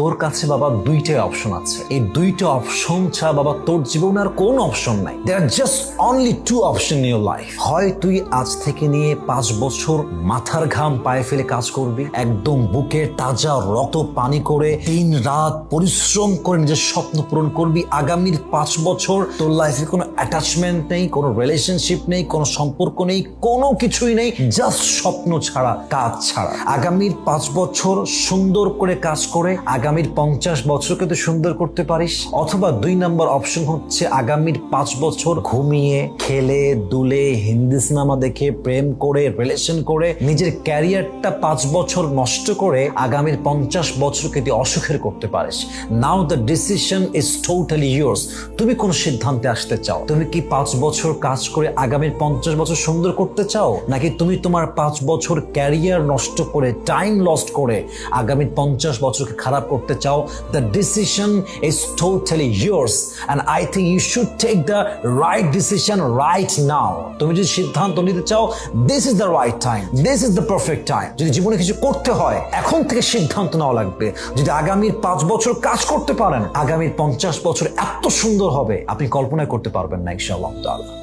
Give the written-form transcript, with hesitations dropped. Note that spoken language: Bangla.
তোর কাছে বাবা দুইটাই অপশন আছে। এই দুইটা অপশন ছাড়া বাবা তোর জীবনে আর কোন অপশন নাই। There are just only two option in your life. হয় তুই আজ থেকে নিয়ে 5 বছর মাথার ঘাম পায়ে ফেলে কাজ করবি, একদম বুকে তাজা রক্ত পানি করে দিন রাত পরিশ্রম করে নিজের স্বপ্ন পূরণ করবি। আগামীর 5 বছর তোর লাইফে কোনো অ্যাটাচমেন্ট নেই, কোনো রিলেশনশিপ নেই, কোনো সম্পর্ক নেই, কোনো কিছুই নেই, জাস্ট স্বপ্ন ছাড়া, কাজ ছাড়া। আগামীর 5 বছর সুন্দর করে কাজ করে আগামীর 50 বছরকে তুই সুন্দর করতে পারিস। অথবা 2 নম্বর অপশন হচ্ছে আগামীর 5 বছর ঘুমিয়ে খেলে দুলে হিন্দি সিনেমা দেখে প্রেম করে রিলেশন করে নিজের ক্যারিয়ারটা 5 বছর নষ্ট করে আগামীর 50 বছরকে তুই অসুখের করতে পারিস। Now the decision is totally yours. তুমি কোন সিদ্ধান্তে আসতে চাও? তুমি কি 5 বছর কাজ করে আগামীর 50 বছর সুন্দর করতে চাও, নাকি তুমি তোমার 5 বছর ক্যারিয়ার নষ্ট করে টাইম লস্ট করে আগামী 50 বছরকে খারাপ করতে চাও? The decision is totally yours and I think you should take the right decision right now. তুমি যদি সিদ্ধান্ত নিতে চাও, this is the right time, this is the perfect time. যদি জীবনে কিছু করতে হয় এখন থেকে সিদ্ধান্ত নেওয়া লাগবে। যদি আগামীর 5 বছর কাজ করতে পারেন, আগামীর 50 বছর এত সুন্দর হবে আপনি কল্পনাই করতে পারবেন না ইনশাআল্লাহ তাআলা।